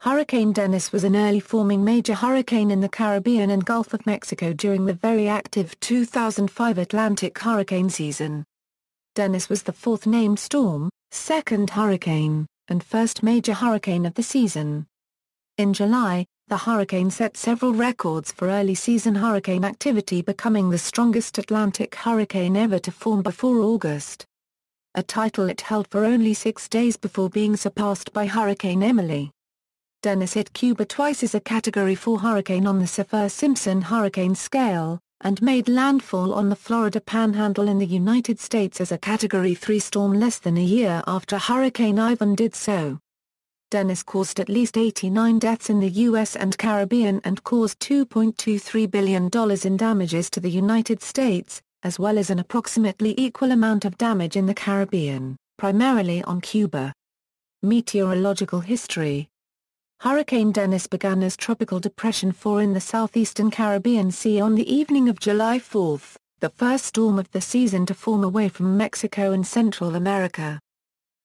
Hurricane Dennis was an early-forming major hurricane in the Caribbean and Gulf of Mexico during the very active 2005 Atlantic hurricane season. Dennis was the fourth named storm, second hurricane, and first major hurricane of the season. In July, the hurricane set several records for early-season hurricane activity, becoming the strongest Atlantic hurricane ever to form before August, a title it held for only 6 days before being surpassed by Hurricane Emily. Dennis hit Cuba twice as a Category 4 hurricane on the Saffir-Simpson Hurricane Scale, and made landfall on the Florida Panhandle in the United States as a Category 3 storm less than a year after Hurricane Ivan did so. Dennis caused at least 89 deaths in the U.S. and Caribbean and caused $2.23 billion in damages to the United States, as well as an approximately equal amount of damage in the Caribbean, primarily on Cuba. Meteorological history. Hurricane Dennis began as Tropical Depression 4 in the southeastern Caribbean Sea on the evening of July 4, the first storm of the season to form away from Mexico and Central America.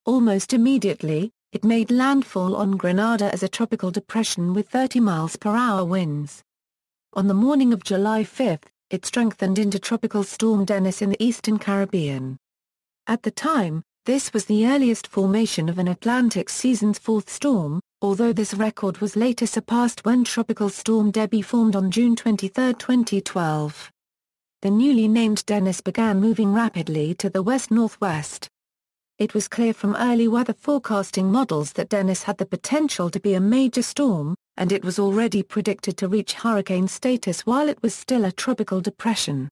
Almost immediately, it made landfall on Grenada as a tropical depression with 30 miles per hour winds. On the morning of July 5, it strengthened into Tropical Storm Dennis in the eastern Caribbean. At the time, this was the earliest formation of an Atlantic season's fourth storm, although this record was later surpassed when Tropical Storm Debbie formed on June 23, 2012. The newly named Dennis began moving rapidly to the west-northwest. It was clear from early weather forecasting models that Dennis had the potential to be a major storm, and it was already predicted to reach hurricane status while it was still a tropical depression.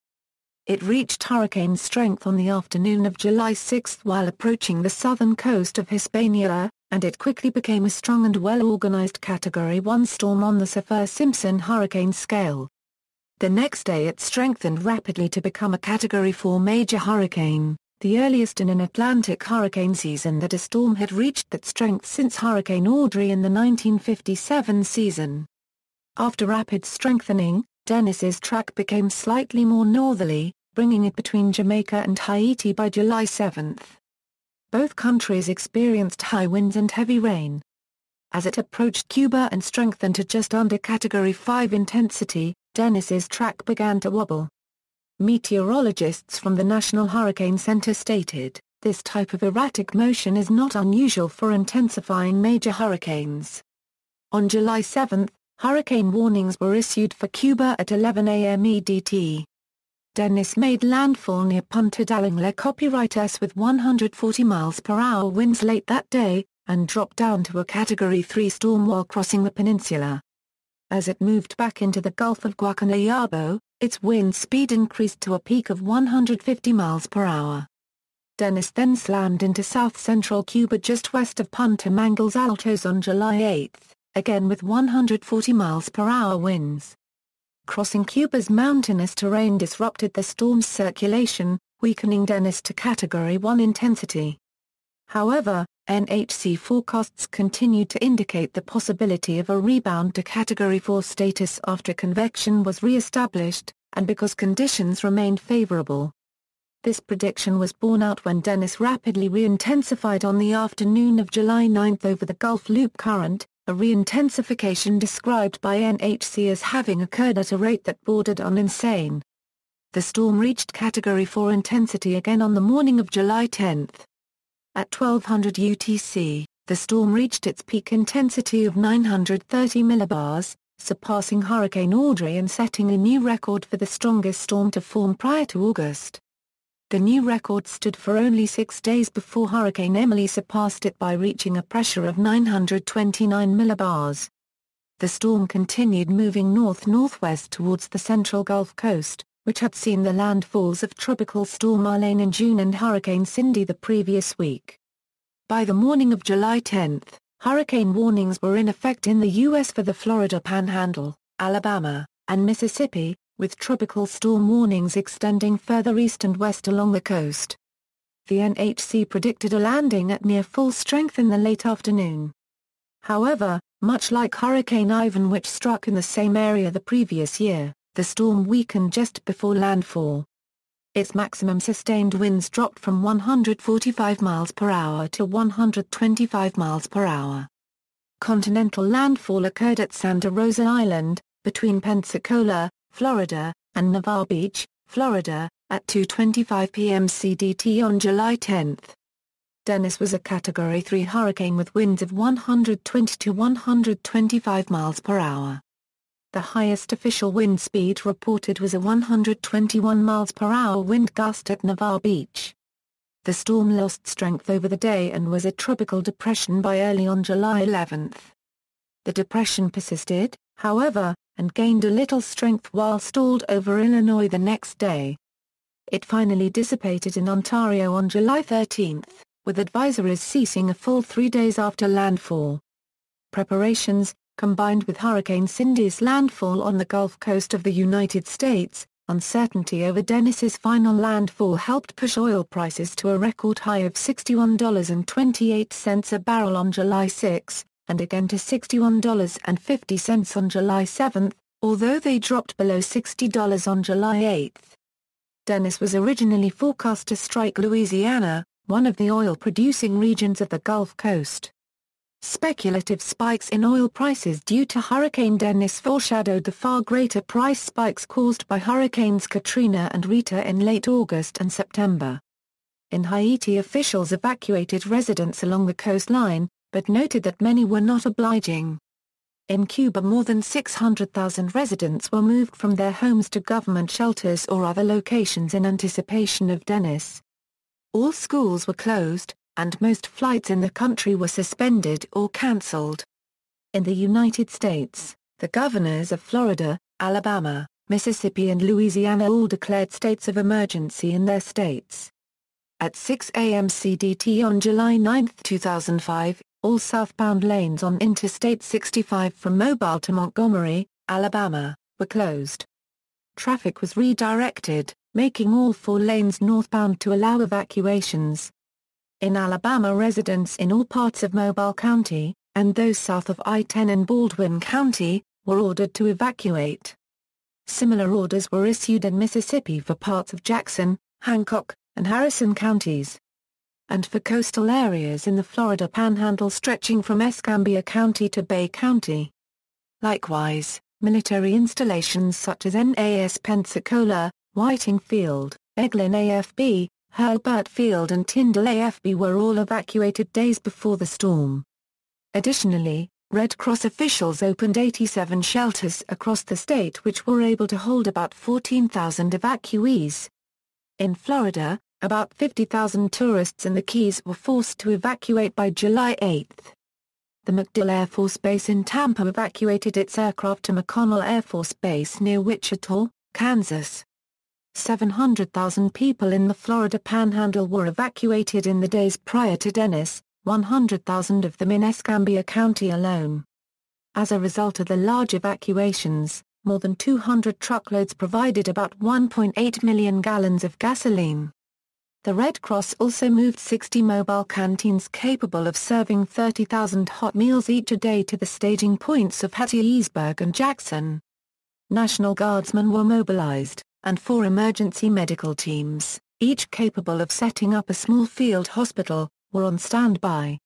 It reached hurricane strength on the afternoon of July 6 while approaching the southern coast of Hispaniola, and it quickly became a strong and well-organized Category 1 storm on the Saffir-Simpson Hurricane Scale. The next day it strengthened rapidly to become a Category 4 major hurricane, the earliest in an Atlantic hurricane season that a storm had reached that strength since Hurricane Audrey in the 1957 season. After rapid strengthening, Dennis's track became slightly more northerly, bringing it between Jamaica and Haiti by July 7. Both countries experienced high winds and heavy rain. As it approached Cuba and strengthened to just under Category 5 intensity, Dennis's track began to wobble. Meteorologists from the National Hurricane Center stated, "This type of erratic motion is not unusual for intensifying major hurricanes." On July 7, hurricane warnings were issued for Cuba at 11 a.m. EDT. Dennis made landfall near Punta del Ingle Copyrights with 140 miles per hour winds late that day, and dropped down to a Category 3 storm while crossing the peninsula. As it moved back into the Gulf of Guacanayabo, its wind speed increased to a peak of 150 miles per hour. Dennis then slammed into south-central Cuba just west of Punta Mangles Altos on July 8, again with 140 miles per hour winds. Crossing Cuba's mountainous terrain disrupted the storm's circulation, weakening Dennis to Category 1 intensity. However, NHC forecasts continued to indicate the possibility of a rebound to Category 4 status after convection was re-established, and because conditions remained favorable. This prediction was borne out when Dennis rapidly re-intensified on the afternoon of July 9 over the Gulf Loop Current, a re-intensification described by NHC as having occurred at a rate that bordered on insane. The storm reached Category 4 intensity again on the morning of July 10. At 1200 UTC, the storm reached its peak intensity of 930 millibars, surpassing Hurricane Audrey and setting a new record for the strongest storm to form prior to August. The new record stood for only 6 days before Hurricane Emily surpassed it by reaching a pressure of 929 millibars. The storm continued moving north-northwest towards the central Gulf Coast, which had seen the landfalls of Tropical Storm Arlene in June and Hurricane Cindy the previous week. By the morning of July 10, hurricane warnings were in effect in the U.S. for the Florida Panhandle, Alabama, and Mississippi, with tropical storm warnings extending further east and west along the coast. The NHC predicted a landing at near full strength in the late afternoon. However, much like Hurricane Ivan which struck in the same area the previous year, the storm weakened just before landfall. Its maximum sustained winds dropped from 145 miles per hour to 125 miles per hour. Continental landfall occurred at Santa Rosa Island, between Pensacola, Florida, and Navarre Beach, Florida, at 2:25 p.m. CDT on July 10. Dennis was a Category 3 hurricane with winds of 120 to 125 miles per hour. The highest official wind speed reported was a 121 miles per hour wind gust at Navarre Beach. The storm lost strength over the day and was a tropical depression by early on July 11. The depression persisted, however, and gained a little strength while stalled over Illinois the next day. It finally dissipated in Ontario on July 13, with advisories ceasing a full 3 days after landfall. Preparations, combined with Hurricane Cindy's landfall on the Gulf Coast of the United States, uncertainty over Dennis's final landfall helped push oil prices to a record high of $61.28 a barrel on July 6, and again to $61.50 on July 7, although they dropped below $60 on July 8. Dennis was originally forecast to strike Louisiana, one of the oil-producing regions of the Gulf Coast. Speculative spikes in oil prices due to Hurricane Dennis foreshadowed the far greater price spikes caused by Hurricanes Katrina and Rita in late August and September. In Haiti, officials evacuated residents along the coastline, but noted that many were not obliging. In Cuba, more than 600,000 residents were moved from their homes to government shelters or other locations in anticipation of Dennis. All schools were closed, and most flights in the country were suspended or cancelled. In the United States, the governors of Florida, Alabama, Mississippi and Louisiana all declared states of emergency in their states. At 6 a.m. CDT on July 9, 2005, all southbound lanes on Interstate 65 from Mobile to Montgomery, Alabama, were closed. Traffic was redirected, making all 4 lanes northbound to allow evacuations. In Alabama, residents in all parts of Mobile County, and those south of I-10 in Baldwin County, were ordered to evacuate. Similar orders were issued in Mississippi for parts of Jackson, Hancock, and Harrison counties, and for coastal areas in the Florida Panhandle stretching from Escambia County to Bay County. Likewise, military installations such as NAS Pensacola, Whiting Field, Eglin AFB, Herbert Field and Tyndall AFB were all evacuated days before the storm. Additionally, Red Cross officials opened 87 shelters across the state which were able to hold about 14,000 evacuees. In Florida, about 50,000 tourists in the Keys were forced to evacuate by July 8. The MacDill Air Force Base in Tampa evacuated its aircraft to McConnell Air Force Base near Wichita, Kansas. 700,000 people in the Florida Panhandle were evacuated in the days prior to Dennis, 100,000 of them in Escambia County alone. As a result of the large evacuations, more than 200 truckloads provided about 1.8 million gallons of gasoline. The Red Cross also moved 60 mobile canteens capable of serving 30,000 hot meals each a day to the staging points of Hattiesburg and Jackson. National Guardsmen were mobilized, and 4 emergency medical teams, each capable of setting up a small field hospital, were on standby.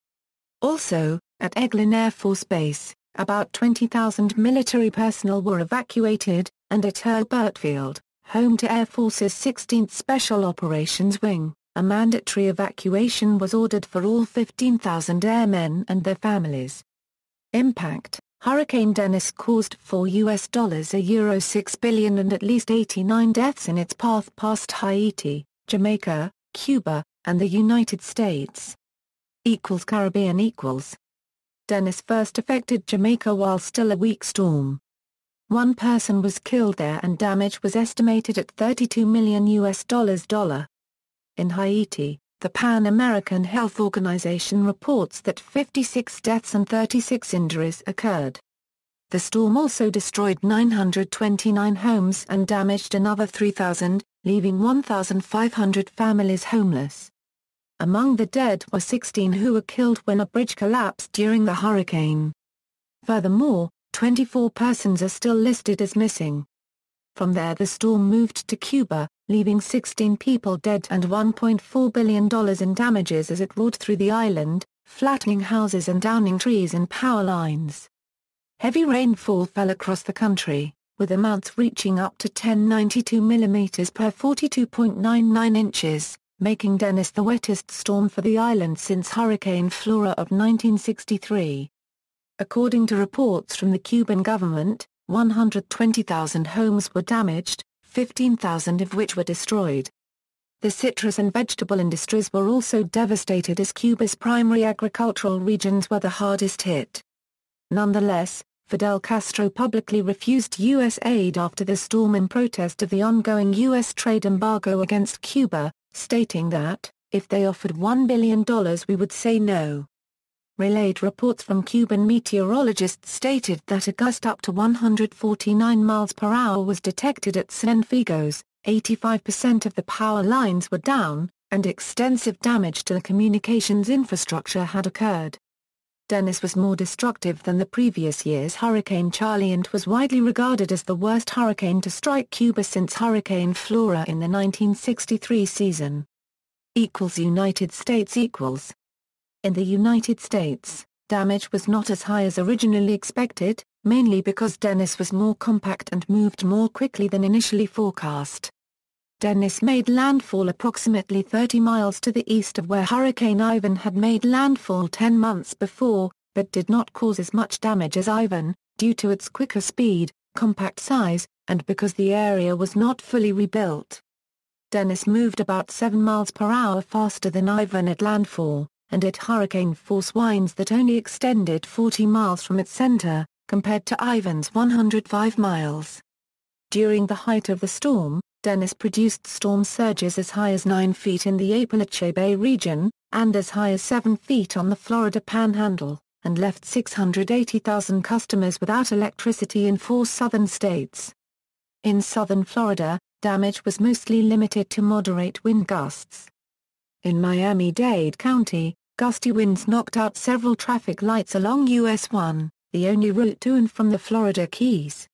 Also, at Eglin Air Force Base, about 20,000 military personnel were evacuated, and at Herbert Field, home to Air Force's 16th Special Operations Wing, a mandatory evacuation was ordered for all 15,000 airmen and their families. Impact: Hurricane Dennis caused $6 billion and at least 89 deaths in its path past Haiti, Jamaica, Cuba, and the United States. Caribbean Dennis first affected Jamaica while still a weak storm. 1 person was killed there and damage was estimated at $32 million. In Haiti, the Pan American Health Organization reports that 56 deaths and 36 injuries occurred. The storm also destroyed 929 homes and damaged another 3,000, leaving 1,500 families homeless. Among the dead were 16 who were killed when a bridge collapsed during the hurricane. Furthermore, 24 persons are still listed as missing. From there the storm moved to Cuba, leaving 16 people dead and $1.4 billion in damages as it roared through the island, flattening houses and downing trees and power lines. Heavy rainfall fell across the country, with amounts reaching up to 1092 mm per 42.99 inches, making Dennis the wettest storm for the island since Hurricane Flora of 1963. According to reports from the Cuban government, 120,000 homes were damaged, 15,000 of which were destroyed. The citrus and vegetable industries were also devastated as Cuba's primary agricultural regions were the hardest hit. Nonetheless, Fidel Castro publicly refused U.S. aid after the storm in protest of the ongoing U.S. trade embargo against Cuba, stating that, if they offered $1 billion we would say no. Relayed reports from Cuban meteorologists stated that a gust up to 149 miles per hour was detected at Cienfuegos, 85% of the power lines were down, and extensive damage to the communications infrastructure had occurred. Dennis was more destructive than the previous year's Hurricane Charlie and was widely regarded as the worst hurricane to strike Cuba since Hurricane Flora in the 1963 season. United States. In the United States, damage was not as high as originally expected, mainly because Dennis was more compact and moved more quickly than initially forecast. Dennis made landfall approximately 30 miles to the east of where Hurricane Ivan had made landfall 10 months before, but did not cause as much damage as Ivan, due to its quicker speed, compact size, and because the area was not fully rebuilt. Dennis moved about 7 miles per hour faster than Ivan at landfall, and at hurricane force winds that only extended 40 miles from its center, compared to Ivan's 105 miles. During the height of the storm, Dennis produced storm surges as high as 9 feet in the Apalachee Bay region, and as high as 7 feet on the Florida Panhandle, and left 680,000 customers without electricity in 4 southern states. In southern Florida, damage was mostly limited to moderate wind gusts. In Miami-Dade County, gusty winds knocked out several traffic lights along US 1, the only route to and from the Florida Keys.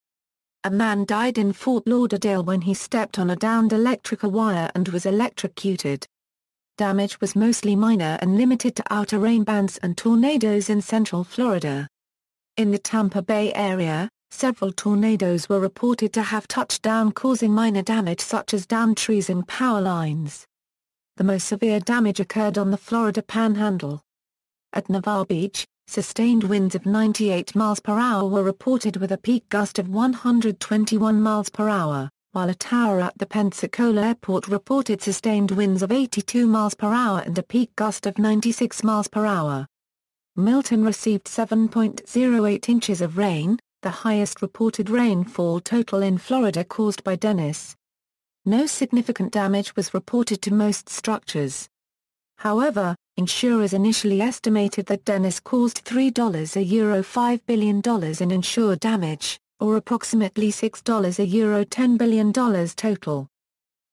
A man died in Fort Lauderdale when he stepped on a downed electrical wire and was electrocuted. Damage was mostly minor and limited to outer rain bands and tornadoes in central Florida. In the Tampa Bay area, several tornadoes were reported to have touched down, causing minor damage such as downed trees and power lines. The most severe damage occurred on the Florida Panhandle. At Navarre Beach, sustained winds of 98 miles per hour were reported with a peak gust of 121 miles per hour, while a tower at the Pensacola airport reported sustained winds of 82 miles per hour and a peak gust of 96 miles per hour. Milton received 7.08 inches of rain, the highest reported rainfall total in Florida caused by Dennis. No significant damage was reported to most structures. However, insurers initially estimated that Dennis caused €5 billion in insured damage, or approximately €10 billion total.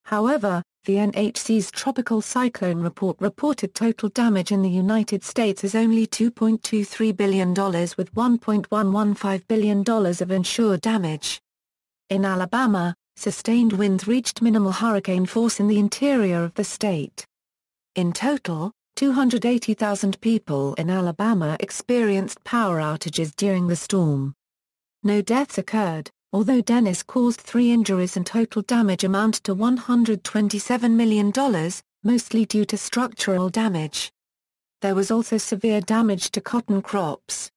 However, the NHC's tropical cyclone report reported total damage in the United States as only $2.23 billion with $1.115 billion of insured damage. In Alabama, sustained winds reached minimal hurricane force in the interior of the state. In total, 280,000 people in Alabama experienced power outages during the storm. No deaths occurred, although Dennis caused 3 injuries and total damage amounted to $127 million, mostly due to structural damage. There was also severe damage to cotton crops.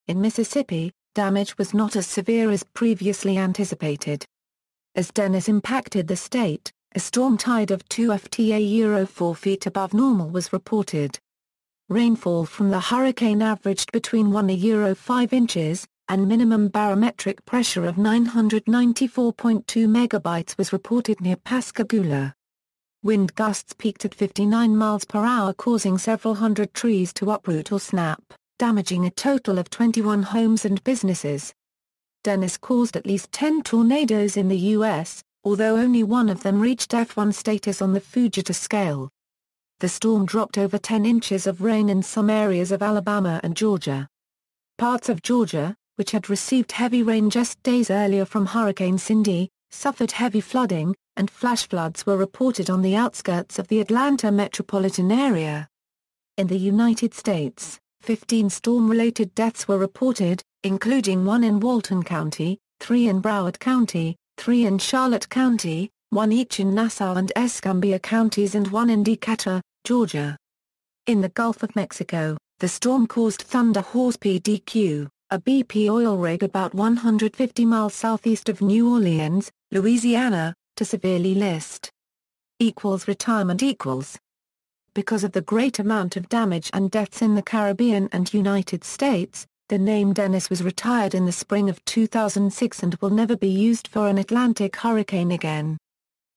In Mississippi, damage was not as severe as previously anticipated. As Dennis impacted the state, a storm tide of 2 ft 4 feet above normal was reported. Rainfall from the hurricane averaged between 1 5 inches, and minimum barometric pressure of 994.2 megabytes was reported near Pascagoula. Wind gusts peaked at 59 miles per hour, causing several hundred trees to uproot or snap, damaging a total of 21 homes and businesses. Dennis caused at least 10 tornadoes in the U.S., although only one of them reached F1 status on the Fujita scale. The storm dropped over 10 inches of rain in some areas of Alabama and Georgia. Parts of Georgia, which had received heavy rain just days earlier from Hurricane Cindy, suffered heavy flooding, and flash floods were reported on the outskirts of the Atlanta metropolitan area. In the United States, 15 storm-related deaths were reported, including 1 in Walton County, 3 in Broward County, 3 in Charlotte County, 1 each in Nassau and Escambia counties and 1 in Decatur, Georgia. In the Gulf of Mexico, the storm caused Thunder Horse PDQ, a BP oil rig about 150 miles southeast of New Orleans, Louisiana, to severely list. Retirement equals. Because of the great amount of damage and deaths in the Caribbean and United States, the name Dennis was retired in the spring of 2006 and will never be used for an Atlantic hurricane again.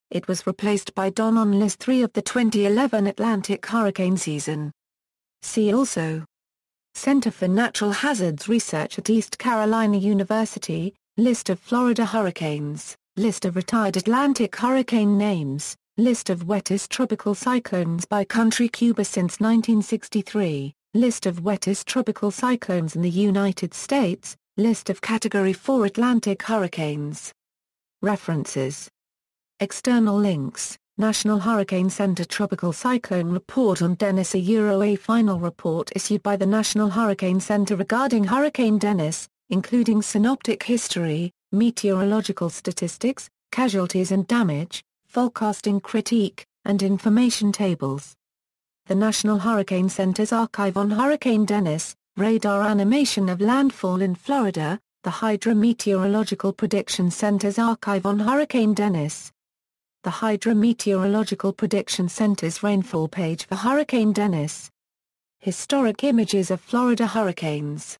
It was replaced by Don on List 3 of the 2011 Atlantic hurricane season. See also: Center for Natural Hazards Research at East Carolina University, List of Florida hurricanes, List of retired Atlantic hurricane names, List of wettest tropical cyclones by country. Cuba since 1963, List of wettest tropical cyclones in the United States, List of Category 4 Atlantic hurricanes. References. External links: National Hurricane Center Tropical Cyclone Report on Dennis. A final report issued by the National Hurricane Center regarding Hurricane Dennis, including synoptic history, meteorological statistics, casualties and damage, forecasting critique, and information tables. The National Hurricane Center's archive on Hurricane Dennis, radar animation of landfall in Florida, the Hydrometeorological Prediction Center's archive on Hurricane Dennis. The Hydrometeorological Prediction Center's rainfall page for Hurricane Dennis. Historic images of Florida hurricanes.